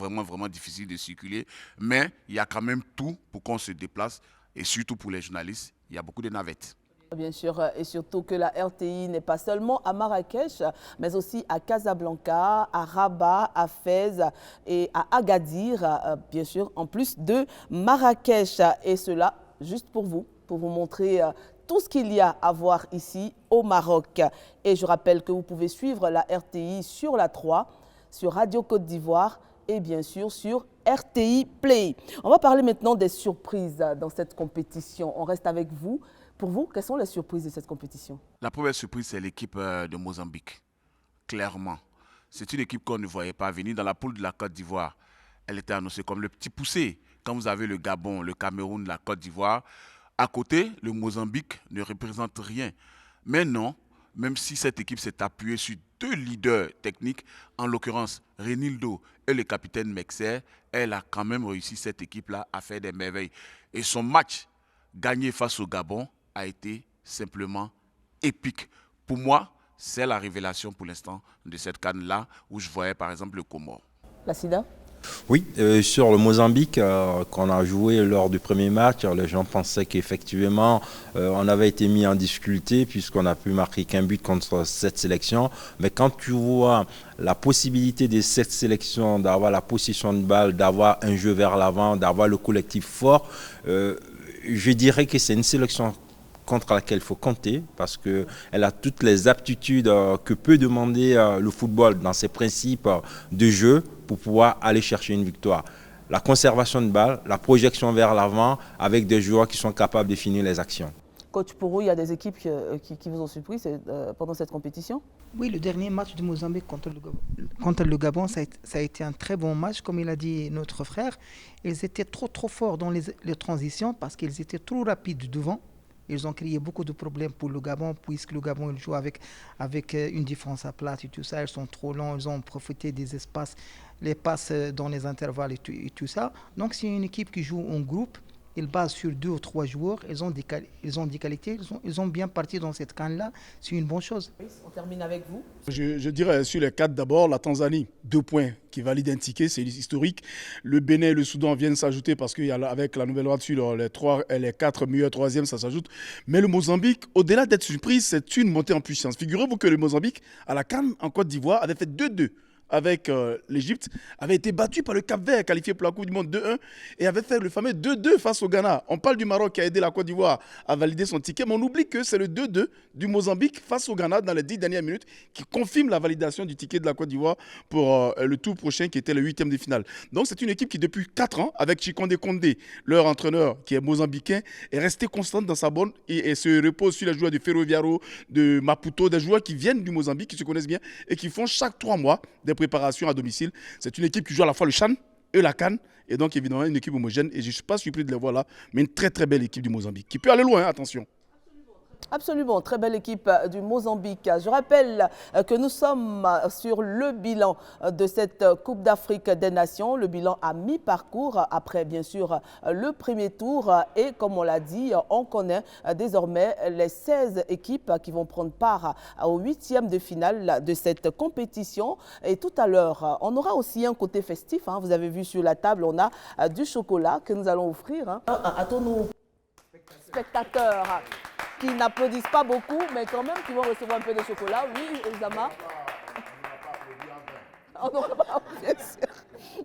S3: difficile de circuler. Mais il y a quand même tout pour qu'on se déplace. Et surtout pour les journalistes, il y a beaucoup de navettes.
S1: Bien sûr, et surtout que la RTI n'est pas seulement à Marrakech, mais aussi à Casablanca, à Rabat, à Fès et à Agadir, bien sûr, en plus de Marrakech. Et cela, juste pour vous montrer tout ce qu'il y a à voir ici au Maroc. Et je rappelle que vous pouvez suivre la RTI sur la 3, sur Radio Côte d'Ivoire et bien sûr sur RTI Play. On va parler maintenant des surprises dans cette compétition. On reste avec vous. Pour vous, quelles sont les surprises de cette compétition?
S3: La première surprise, c'est l'équipe de Mozambique. Clairement. C'est une équipe qu'on ne voyait pas venir. Dans la poule de la Côte d'Ivoire, elle était annoncée comme le petit poussé. Quand vous avez le Gabon, le Cameroun, la Côte d'Ivoire, à côté, le Mozambique ne représente rien. Mais non, même si cette équipe s'est appuyée sur deux leaders techniques, en l'occurrence Renildo et le capitaine Mexer, elle a quand même réussi, cette équipe-là, à faire des merveilles. Et son match gagné face au Gabon a été simplement épique. Pour moi, c'est la révélation pour l'instant de cette CAN-là, où je voyais par exemple le Comore.
S1: La Sida?
S2: Oui, sur le Mozambique, qu'on a joué lors du premier match, les gens pensaient qu'effectivement, on avait été mis en difficulté puisqu'on n'a pu marquer qu'un but contre cette sélection. Mais quand tu vois la possibilité de cette sélection d'avoir la possession de balle, d'avoir un jeu vers l'avant, d'avoir le collectif fort, je dirais que c'est une sélection contre laquelle il faut compter parce qu'elle a toutes les aptitudes que peut demander le football dans ses principes de jeu pour pouvoir aller chercher une victoire. La conservation de balle, la projection vers l'avant avec des joueurs qui sont capables de finir les actions.
S1: Coach Pourou, il y a des équipes qui vous ont surpris pendant cette compétition?
S6: Oui, le dernier match du Mozambique contre le Gabon, ça a été un très bon match, comme il a dit notre frère. Ils étaient trop forts dans les transitions parce qu'ils étaient trop rapides devant. Ils ont créé beaucoup de problèmes pour le Gabon, puisque le Gabon il joue avec une défense à plat et tout ça. Ils sont trop longs, ils ont profité des espaces, les passes dans les intervalles et tout ça. Donc c'est une équipe qui joue en groupe. Ils basent sur 2 ou 3 joueurs. Ils ont des qualités. Ils ont bien parti dans cette CAN-là. C'est une bonne chose.
S1: On termine avec vous.
S5: Je dirais sur les 4 d'abord, la Tanzanie, 2 points qui valident un ticket, c'est historique. Le Bénin et le Soudan viennent s'ajouter parce qu'avec la nouvelle loi dessus, les 4 meilleurs troisièmes, ça s'ajoute. Mais le Mozambique, au-delà d'être surprise, c'est une montée en puissance. Figurez-vous que le Mozambique, à la CAN en Côte d'Ivoire, avait fait 2-2. Avec l'Égypte, avait été battu par le Cap-Vert, qualifié pour la Coupe du Monde 2-1, et avait fait le fameux 2-2 face au Ghana. On parle du Maroc qui a aidé la Côte d'Ivoire à valider son ticket, mais on oublie que c'est le 2-2 du Mozambique face au Ghana dans les 10 dernières minutes qui confirme la validation du ticket de la Côte d'Ivoire pour le tour prochain qui était le 8e de finale. Donc c'est une équipe qui depuis 4 ans, avec Chikonde Kondé, leur entraîneur qui est mozambicain, est resté constante dans sa bonne et se repose sur les joueurs de Ferroviaro, de Maputo, des joueurs qui viennent du Mozambique, qui se connaissent bien et qui font chaque 3 mois des préparations à domicile. C'est une équipe qui joue à la fois le CHAN et la CAN, et donc évidemment une équipe homogène, et je ne suis pas surpris de les voir là, mais une très très belle équipe du Mozambique, qui peut aller loin, attention.
S1: Absolument, très belle équipe du Mozambique. Je rappelle que nous sommes sur le bilan de cette Coupe d'Afrique des Nations, le bilan à mi-parcours après bien sûr le premier tour et comme on l'a dit, on connaît désormais les 16 équipes qui vont prendre part au 8e de finale de cette compétition. Et tout à l'heure, on aura aussi un côté festif. Vous avez vu sur la table, on a du chocolat que nous allons offrir à tous nos spectateurs qui n'applaudissent pas beaucoup, mais quand même qui vont recevoir un peu de chocolat. Oui, Zama. Bien sûr.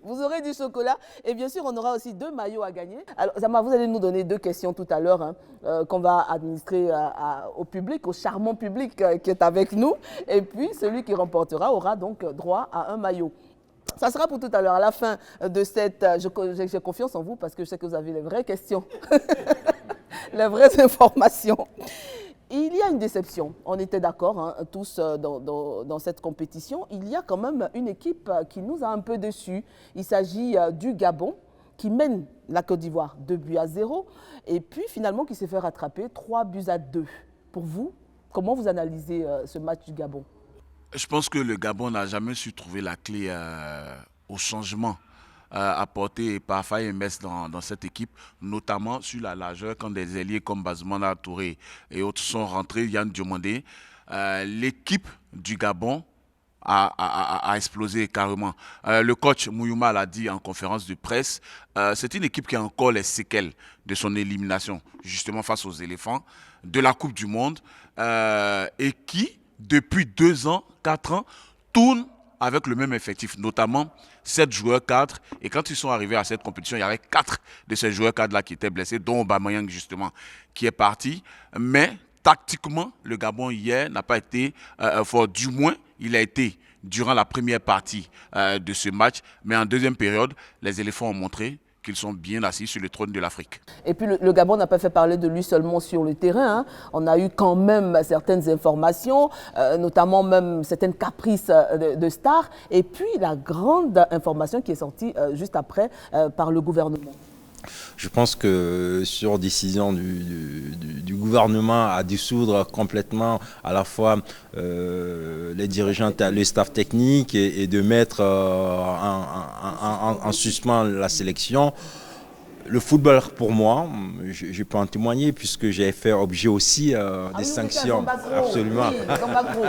S1: Vous aurez du chocolat et bien sûr, on aura aussi 2 maillots à gagner. Alors, Zama, vous allez nous donner 2 questions tout à l'heure qu'on va administrer au public, au charmant public qui est avec nous. Et puis, celui qui remportera aura donc droit à un maillot. Ça sera pour tout à l'heure. À la fin de cette... J'ai confiance en vous parce que je sais que vous avez les vraies questions. Les vraies informations. Il y a une déception, on était d'accord tous dans cette compétition. Il y a quand même une équipe qui nous a un peu déçus. Il s'agit du Gabon qui mène la Côte d'Ivoire 2-0 et puis finalement qui s'est fait rattraper 3-2. Pour vous, comment vous analysez ce match du Gabon?
S3: Je pense que le Gabon n'a jamais su trouver la clé au changement apporté par Faye Mess dans cette équipe, notamment sur la largeur quand des ailiers comme Bazoumana Touré et autres sont rentrés, Yann Diomandé. L'équipe du Gabon a explosé carrément. Le coach Mouyouma l'a dit en conférence de presse, c'est une équipe qui a encore les séquelles de son élimination, justement face aux éléphants, de la Coupe du Monde, et qui, depuis 2 ans, 4 ans, tourne avec le même effectif, notamment 7 joueurs cadres. Et quand ils sont arrivés à cette compétition, il y avait 4 de ces joueurs cadres-là qui étaient blessés, dont Aubameyang justement, qui est parti. Mais tactiquement, le Gabon hier n'a pas été fort. Du moins, il a été durant la première partie de ce match. Mais en deuxième période, les éléphants ont montré qu'ils sont bien assis sur le trône de l'Afrique.
S1: Et puis le Gabon n'a pas fait parler de lui seulement sur le terrain. On a eu quand même certaines informations, notamment même certaines caprices de stars. Et puis la grande information qui est sortie juste après par le gouvernement.
S2: Je pense que sur décision du gouvernement à dissoudre complètement à la fois les dirigeants, le staff technique et de mettre en suspens la sélection. Le football, pour moi, je peux en témoigner puisque j'ai fait objet aussi des sanctions. Absolument. Oui,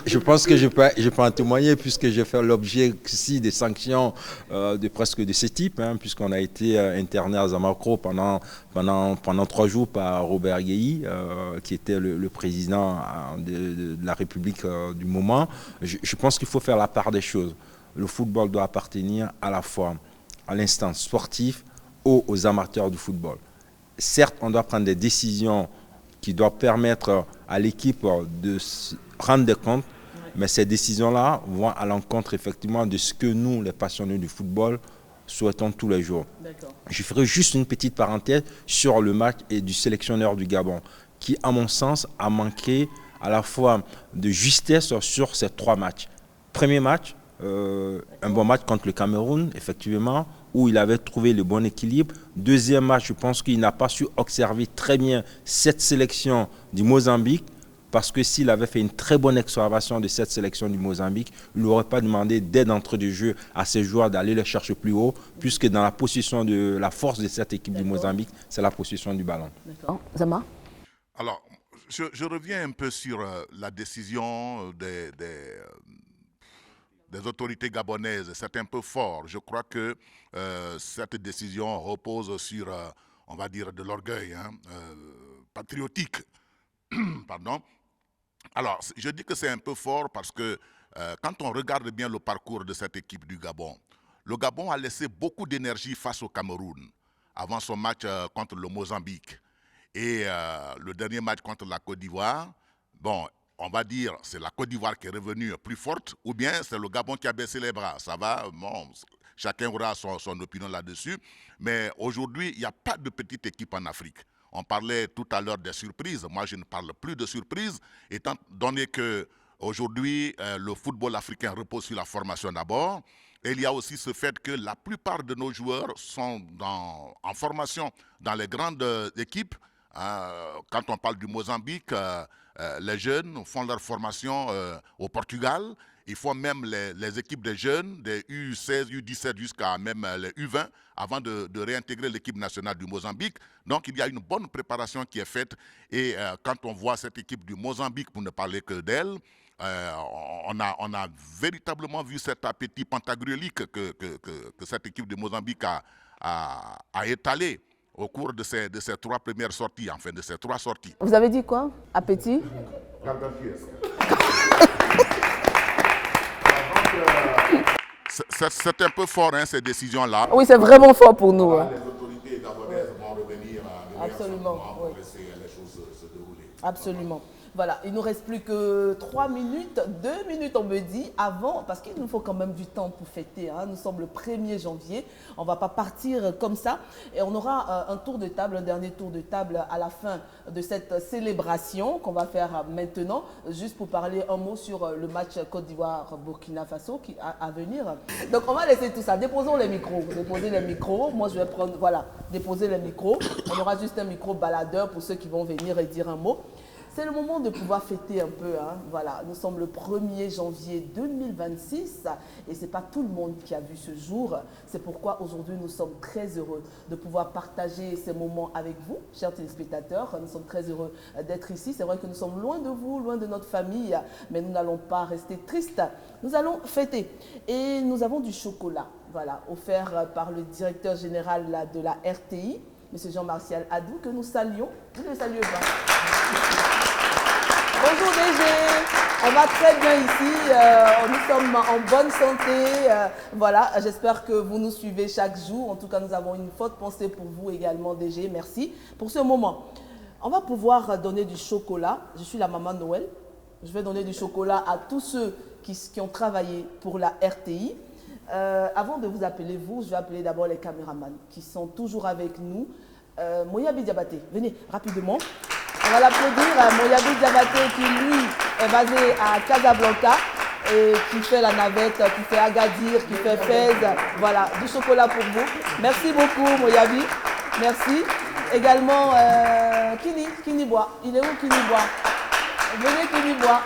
S2: je pense que je peux en témoigner puisque j'ai fait l'objet aussi des sanctions de presque de ce type, puisqu'on a été interné à Zamakro pendant 3 jours par Robert Guéhi, qui était le président de la République du moment. Je pense qu'il faut faire la part des choses. Le football doit appartenir à la fois à l'instance sportive aux amateurs du football. Certes, on doit prendre des décisions qui doivent permettre à l'équipe de se rendre des comptes, mais ces décisions-là vont à l'encontre effectivement de ce que nous, les passionnés du football, souhaitons tous les jours. Je ferai juste une petite parenthèse sur le match et du sélectionneur du Gabon, qui, à mon sens, a manqué à la fois de justesse sur ces 3 matchs. Premier match, un bon match contre le Cameroun, effectivement, où il avait trouvé le bon équilibre. Deuxième match, je pense qu'il n'a pas su observer très bien cette sélection du Mozambique, parce que s'il avait fait une très bonne observation de cette sélection du Mozambique, il n'aurait pas demandé d'aide d'entrée de jeu à ses joueurs d'aller les chercher plus haut, puisque dans la position de la force de cette équipe du Mozambique, c'est la position du ballon.
S1: D'accord. Zama?
S4: Alors, je reviens un peu sur la décision des autorités gabonaises. C'est un peu fort. Je crois que cette décision repose sur, on va dire, de l'orgueil patriotique. Pardon. Alors, je dis que c'est un peu fort parce que quand on regarde bien le parcours de cette équipe du Gabon, le Gabon a laissé beaucoup d'énergie face au Cameroun avant son match contre le Mozambique. Et le dernier match contre la Côte d'Ivoire, bon, on va dire c'est la Côte d'Ivoire qui est revenue plus forte ou bien c'est le Gabon qui a baissé les bras. Ça va, bon, chacun aura son opinion là-dessus. Mais aujourd'hui, il n'y a pas de petite équipe en Afrique. On parlait tout à l'heure des surprises. Moi, je ne parle plus de surprises, étant donné qu'aujourd'hui, le football africain repose sur la formation d'abord. Et il y a aussi ce fait que la plupart de nos joueurs sont en formation dans les grandes équipes, Quand on parle du Mozambique, les jeunes font leur formation au Portugal. Ils font même les équipes des jeunes, des U16, U17 jusqu'à même les U20, avant de réintégrer l'équipe nationale du Mozambique. Donc il y a une bonne préparation qui est faite. Et quand on voit cette équipe du Mozambique, pour ne parler que d'elle, on a véritablement vu cet appétit pantagruélique que cette équipe du Mozambique a étalé au cours de ces 3 premières sorties, enfin de ces 3 sorties.
S1: Vous avez dit quoi? Appétit?
S4: C'est un peu fort, hein, ces décisions-là.
S1: Oui, c'est vraiment fort pour nous.
S4: Voilà, les autorités gabonaises vont revenir
S1: absolument,
S4: pour laisser les choses se dérouler.
S1: Absolument. Voilà, il ne nous reste plus que 3 minutes, 2 minutes on me dit, avant, parce qu'il nous faut quand même du temps pour fêter. Hein. Nous sommes le 1er janvier, on ne va pas partir comme ça. Et on aura un tour de table, un dernier tour de table à la fin de cette célébration qu'on va faire maintenant, juste pour parler un mot sur le match Côte d'Ivoire-Burkina Faso qui a à venir. Donc on va laisser tout ça, déposons les micros, moi je vais prendre, voilà, déposer les micros. On aura juste un micro baladeur pour ceux qui vont venir et dire un mot. C'est le moment de pouvoir fêter un peu. Hein. Voilà, nous sommes le 1er janvier 2026 et ce n'est pas tout le monde qui a vu ce jour. C'est pourquoi aujourd'hui nous sommes très heureux de pouvoir partager ces moments avec vous, chers téléspectateurs. Nous sommes très heureux d'être ici. C'est vrai que nous sommes loin de vous, loin de notre famille, mais nous n'allons pas rester tristes. Nous allons fêter et nous avons du chocolat, voilà, offert par le directeur général de la RTI, M. Jean-Martial Adou, que nous saluons. Vous ne le saluez pas. Bonjour DG, on va très bien ici, nous sommes en bonne santé, voilà, j'espère que vous nous suivez chaque jour, en tout cas nous avons une forte pensée pour vous également DG, merci pour ce moment. On va pouvoir donner du chocolat, je suis la maman Noël, je vais donner du chocolat à tous ceux qui ont travaillé pour la RTI. Avant de vous appeler vous, je vais appeler d'abord les caméramans qui sont toujours avec nous. Moyabi Diabaté, venez rapidement. On va l'applaudir, Moyabi Diabaté qui lui est basé à Casablanca et qui fait la navette, qui fait Agadir, qui fait Fès. Voilà, du chocolat pour vous. Merci beaucoup Moyabi, merci. Également Kini Bois, il est où Kini Bois? Venez Kini Bois.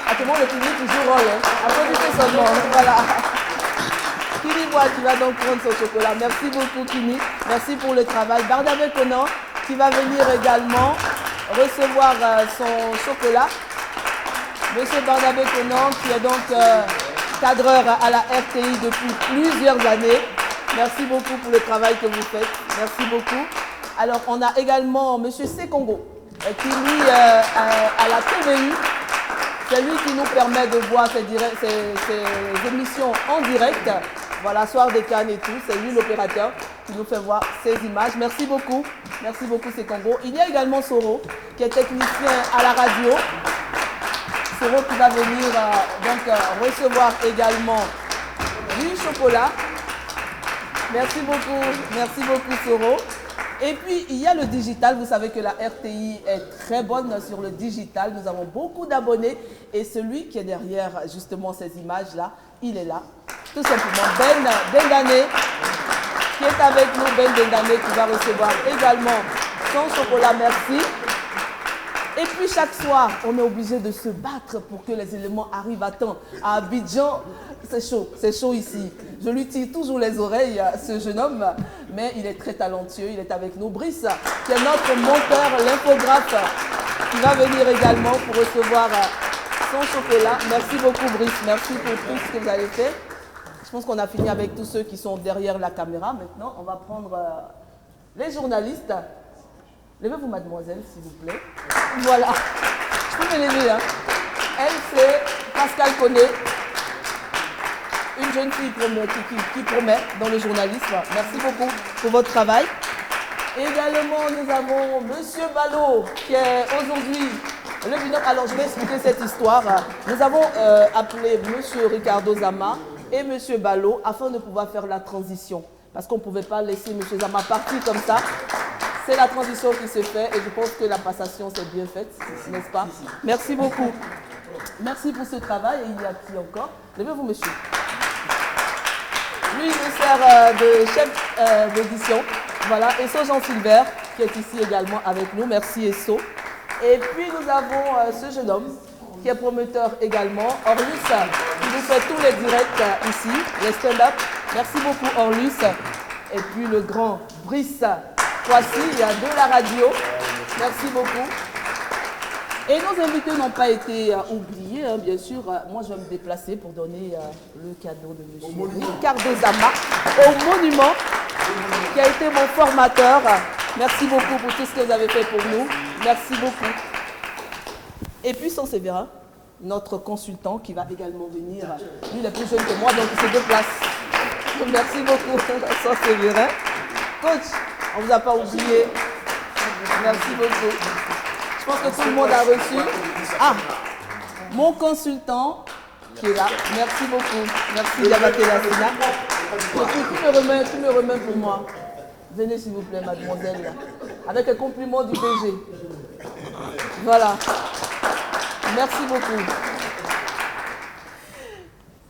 S1: Actuellement le Kini toujours rôle, applaudissez son nom, voilà. Kini Bois qui va donc prendre son chocolat. Merci beaucoup Kini, merci pour le travail. Barnabé Conan qui va venir également recevoir son chocolat. Monsieur Barnabé Conan, qui est donc cadreur à la RTI depuis plusieurs années. Merci beaucoup pour le travail que vous faites. Merci beaucoup. Alors, on a également Monsieur Sekongo, qui lui, à la TVU, c'est lui qui nous permet de voir ces émissions en direct. Voilà, Soir des Cannes et tout, c'est lui l'opérateur qui nous fait voir ces images. Merci beaucoup Sekongo. Il y a également Soro, qui est technicien à la radio. Soro qui va venir recevoir également du chocolat. Merci beaucoup Soro. Et puis, il y a le digital. Vous savez que la RTI est très bonne sur le digital. Nous avons beaucoup d'abonnés. Et celui qui est derrière justement ces images-là, il est là. Tout simplement, Ben Dendane, qui est avec nous. Ben Dendane qui va recevoir également son chocolat. Merci. Et puis chaque soir, on est obligé de se battre pour que les éléments arrivent à temps. À Abidjan, c'est chaud ici. Je lui tire toujours les oreilles, ce jeune homme, mais il est très talentueux, il est avec nous. Brice, qui est notre monteur, l'infographe, qui va venir également pour recevoir son chocolat. Merci beaucoup Brice, merci pour tout ce que vous avez fait. Je pense qu'on a fini avec tous ceux qui sont derrière la caméra. Maintenant, on va prendre les journalistes. Levez-vous, mademoiselle, s'il vous plaît. Voilà. Je peux me lever, hein. Elle, c'est Pascal Koné, une jeune fille qui promet dans le journalisme. Merci beaucoup pour votre travail. Et également, nous avons Monsieur Ballot, qui est aujourd'hui le binôme. Alors, je vais expliquer cette histoire. Nous avons appelé Monsieur Ricardo Zama et Monsieur Ballot afin de pouvoir faire la transition. Parce qu'on ne pouvait pas laisser Monsieur Zama partir comme ça. C'est la transition qui se fait et je pense que la passation s'est bien faite, n'est-ce pas? Merci beaucoup. Merci pour ce travail. Et il y a qui encore? Levez-vous, monsieur. Lui, il me sert de chef d'édition. Voilà. Et ce Jean Silver, qui est ici également avec nous. Merci Esso. Et puis nous avons ce jeune homme qui est promoteur également, Orlus, qui nous fait tous les directs ici, les stand-up. Merci beaucoup Orlus. Et puis le grand Brice Poissy de la radio. Merci beaucoup. Et nos invités n'ont pas été oubliés, hein, bien sûr. Moi, je vais me déplacer pour donner le cadeau de M. Ricardo Zama au monument, qui a été mon formateur. Merci beaucoup pour tout ce que vous avez fait pour nous. Merci beaucoup. Et puis, Son Sévérin, notre consultant, qui va également venir. Lui, il est plus jeune que moi, donc il se déplace. Merci beaucoup, Son Sévérin. Coach, on ne vous a pas oublié. Merci beaucoup. Je pense que tout le monde a reçu. Ah, mon consultant qui est là. Merci beaucoup. Merci Diabaté Lassina. Tu me remets pour moi. Venez s'il vous plaît, mademoiselle. Avec un compliment du DG. Voilà. Merci beaucoup.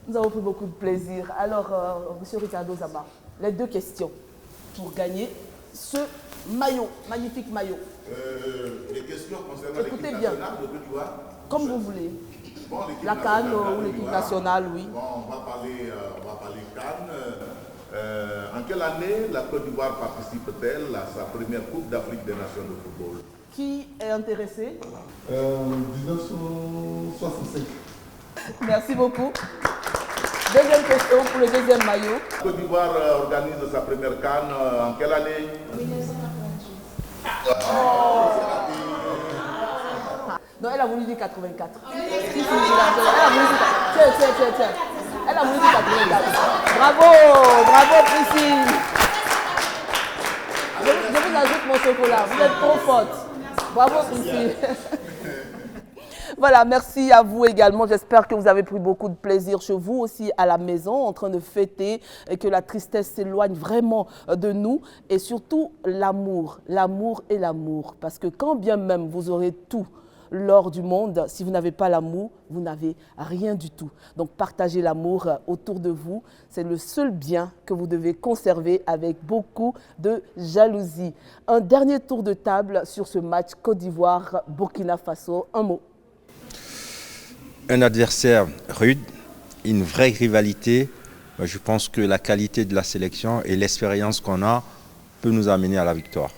S1: Nous avons pris beaucoup de plaisir. Alors, monsieur Ricardo Zama, les 2 questions pour gagner ce maillot, magnifique maillot.
S4: Les questions concernant l'équipe
S1: Écoutez bien,
S4: nationale de Côte d'Ivoire.
S1: comme vous voulez.
S4: Bon,
S1: la CAN ou l'équipe nationale, oui.
S4: Bon, on va parler CAN. En quelle année la Côte d'Ivoire participe-t-elle à sa première Coupe d'Afrique des Nations de football?
S1: Qui est intéressé?
S20: 1965.
S1: Merci beaucoup. Deuxième question pour le deuxième maillot.
S4: La Côte d'Ivoire organise sa première CAN en quelle année?
S1: 1998. Non, elle a voulu dire 84. Elle a voulu dire 84. Bravo Priscille. Je vous ajoute mon chocolat. Vous êtes trop forte. Bravo Priscille. Voilà, merci à vous également. J'espère que vous avez pris beaucoup de plaisir chez vous aussi à la maison, en train de fêter et que la tristesse s'éloigne vraiment de nous. Et surtout, l'amour et l'amour. Parce que quand bien même vous aurez tout l'or du monde, si vous n'avez pas l'amour, vous n'avez rien du tout. Donc partagez l'amour autour de vous. C'est le seul bien que vous devez conserver avec beaucoup de jalousie. Un dernier tour de table sur ce match Côte d'Ivoire-Burkina Faso. Un mot.
S2: Un adversaire rude, une vraie rivalité. Je pense que la qualité de la sélection et l'expérience qu'on a peut nous amener à la victoire.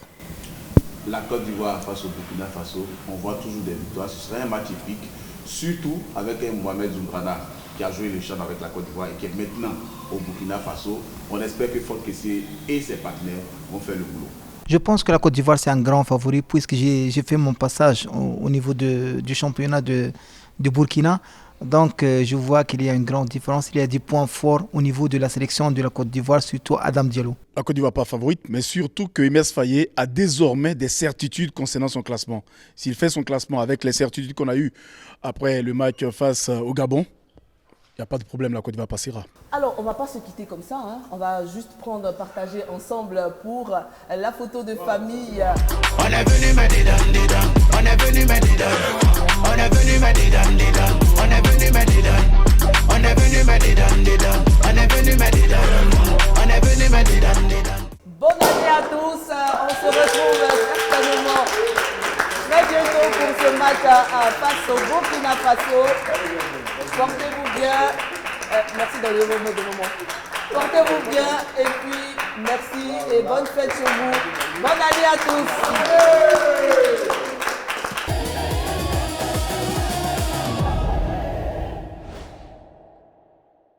S3: La Côte d'Ivoire face au Burkina Faso, on voit toujours des victoires. Ce serait un match épique, surtout avec un Mohamed Zumbrana qui a joué le champ avec la Côte d'Ivoire et qui est maintenant au Burkina Faso. On espère que Franck Kessié et ses partenaires vont faire le boulot.
S6: Je pense que la Côte d'Ivoire, c'est un grand favori puisque j'ai fait mon passage au niveau du championnat de Burkina. Donc, je vois qu'il y a une grande différence. Il y a des points forts au niveau de la sélection de la Côte d'Ivoire, surtout Adam Diallo.
S5: La Côte d'Ivoire pas favorite, mais surtout que Emes Faye a désormais des certitudes concernant son classement. S'il fait son classement avec les certitudes qu'on a eues après le match face au Gabon, il n'y a pas de problème, la Côte d'Ivoire passera.
S1: Alors, on ne va pas se quitter comme ça, hein. On va juste partager ensemble pour la photo de famille.
S8: On est venu mettre des dents, on est venu mettre des dents, on est venu mettre des dents, on est venu mettre des dents, on est venu mettre des dents, on est venu mettre des dents, on est venu mettre des dents.
S1: Bonne année à tous, on se retrouve certainement très bientôt pour ce match face au Burkina Faso. Portez-vous bien. Merci dans le moment. Portez-vous bien et puis merci et bonne fête sur vous. Bonne année à tous.